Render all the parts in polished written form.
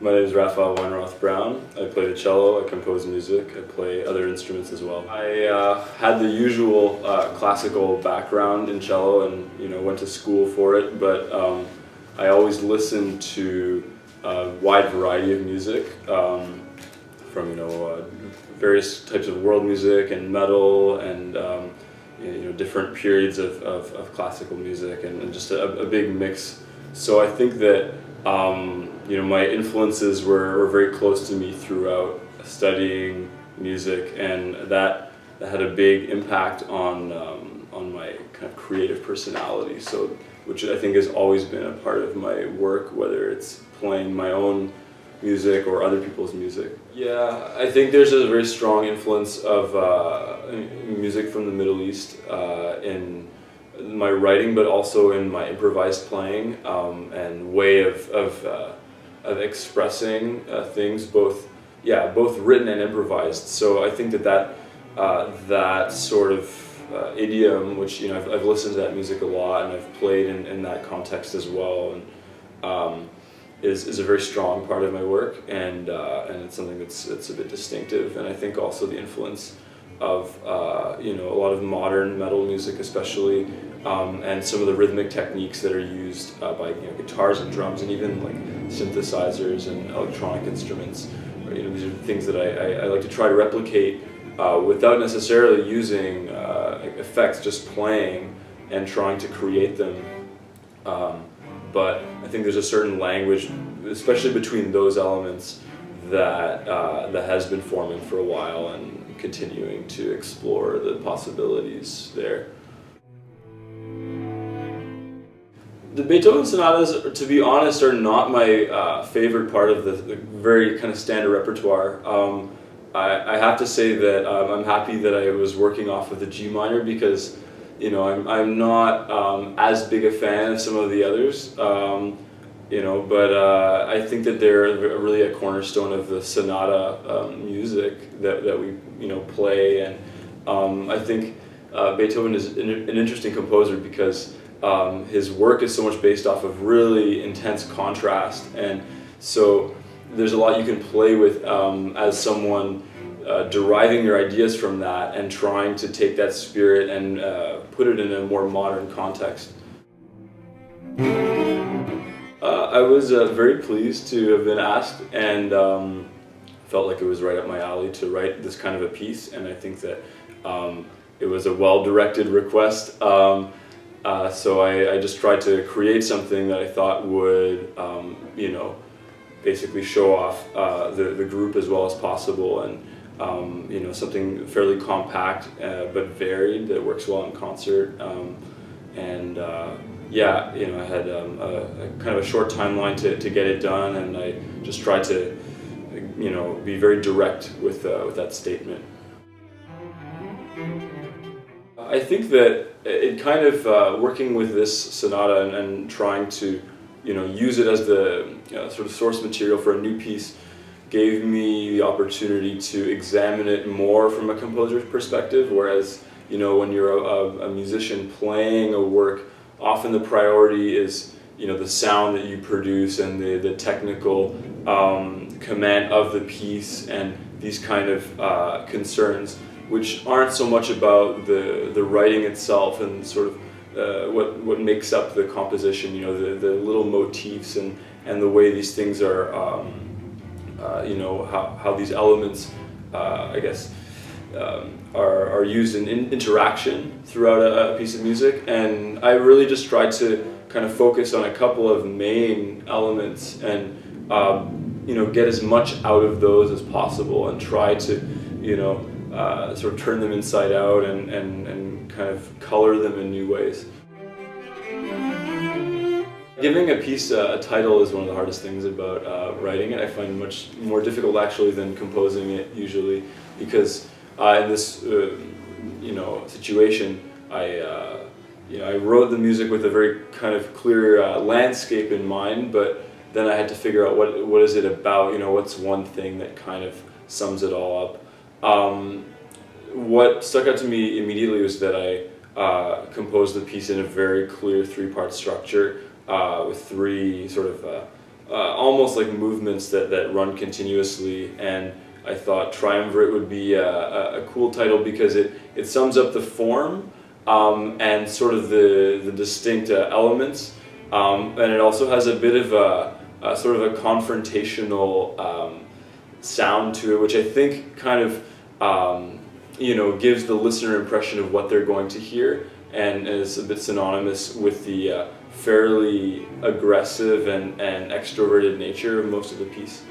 My name is Raphael Weinroth-Browne. I play the cello, I compose music, I play other instruments as well. I had the usual classical background in cello and went to school for it, but I always listened to a wide variety of music from various types of world music and metal and different periods of classical music and just a big mix. So I think that my influences were very close to me throughout studying music, and that had a big impact on my kind of creative personality. So, which I think has always been a part of my work, whether it's playing my own music or other people's music. Yeah, I think there's a very strong influence of music from the Middle East in my writing, but also in my improvised playing and way of expressing things, both written and improvised. So I think that sort of idiom, which I've listened to that music a lot and I've played in that context as well, and is a very strong part of my work, and it's something that's a bit distinctive. And I think also the influence of a lot of modern metal music, especially, and some of the rhythmic techniques that are used by guitars and drums and even like synthesizers and electronic instruments. These are things that I like to try to replicate without necessarily using effects, just playing and trying to create them. But I think there's a certain language, especially between those elements, that has been forming for a while and continuing to explore the possibilities there. The Beethoven sonatas, to be honest, are not my favorite part of the very kind of standard repertoire. I have to say that I'm happy that I was working off of the G minor, because I'm not as big a fan of some of the others, but I think that they're really a cornerstone of the sonata music that we play, and I think Beethoven is an interesting composer because his work is so much based off of really intense contrast, and so there's a lot you can play with as someone deriving your ideas from that and trying to take that spirit and put it in a more modern context. I was very pleased to have been asked, and felt like it was right up my alley to write this kind of a piece, and I think that it was a well-directed request. So I just tried to create something that I thought would, basically show off the group as well as possible, and something fairly compact but varied that works well in concert. I had a kind of a short timeline to get it done, and I just tried to, be very direct with that statement. I think that it kind of working with this sonata and trying to use it as the sort of source material for a new piece gave me the opportunity to examine it more from a composer's perspective, whereas when you're a musician playing a work, often the priority is the sound that you produce and the technical command of the piece and these kind of concerns, which aren't so much about the writing itself and sort of what makes up the composition, the little motifs and the way these things are, how these elements, are used in I really just tried to kind of focus on a couple of main elements and get as much out of those as possible and try to sort of turn them inside out and kind of color them in new ways. Giving a piece a title is one of the hardest things about writing it. I find much more difficult actually than composing it usually, because in this situation I wrote the music with a very kind of clear landscape in mind, but then I had to figure out what is it about, what's one thing that kind of sums it all up. What stuck out to me immediately was that I composed the piece in a very clear three-part structure with three sort of almost like movements that run continuously, and I thought Triumvirate would be a cool title because it sums up the form and sort of the distinct elements, and it also has a bit of a sort of a confrontational sound to it, which I think kind of gives the listener impression of what they're going to hear, and is a bit synonymous with the fairly aggressive and extroverted nature of most of the piece.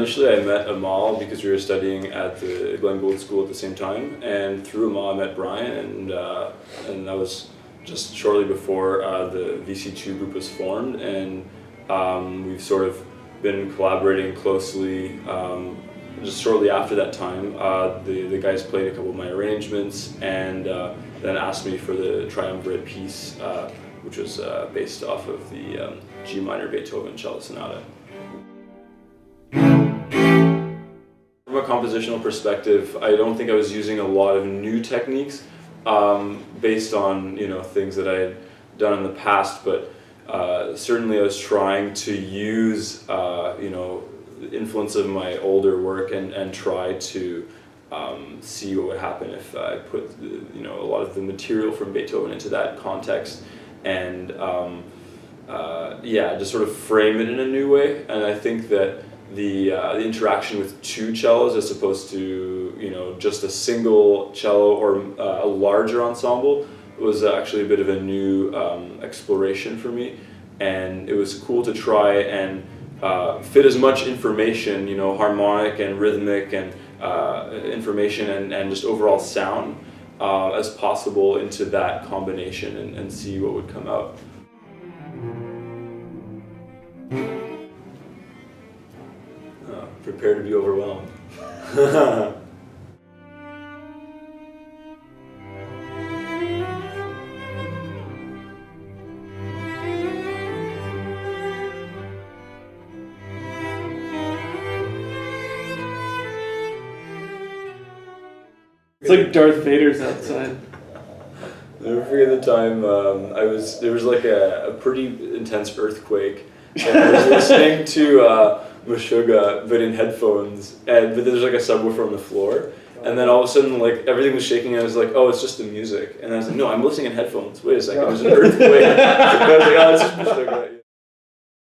Initially I met Amal because we were studying at the Glen Gould School at the same time, and through Amal I met Brian, and that was just shortly before the VC2 group was formed, and we've sort of been collaborating closely. Just shortly after that time, the guys played a couple of my arrangements, and then asked me for the Triumvirate piece, which was based off of the G minor Beethoven cello sonata. From a compositional perspective, I don't think I was using a lot of new techniques based on things that I had done in the past, but certainly I was trying to use the influence of my older work and try to see what would happen if I put a lot of the material from Beethoven into that context, and just sort of frame it in a new way. And I think that the interaction with two cellos as opposed to just a single cello or a larger ensemble was actually a bit of a new exploration for me, and it was cool to try and fit as much information, harmonic and rhythmic and information and just overall sound as possible into that combination and see what would come out. Prepare to be overwhelmed. It's like Darth Vader's outside. Never forget the time there was like a pretty intense earthquake, and I was listening to Meshuggah but in headphones, but there's like a subwoofer on the floor, and then all of a sudden like everything was shaking, and I was like, oh, it's just the music, and I was like, no, I'm listening in headphones. Wait a second, there's an earthquake. I was like, oh, it's just Meshuggah.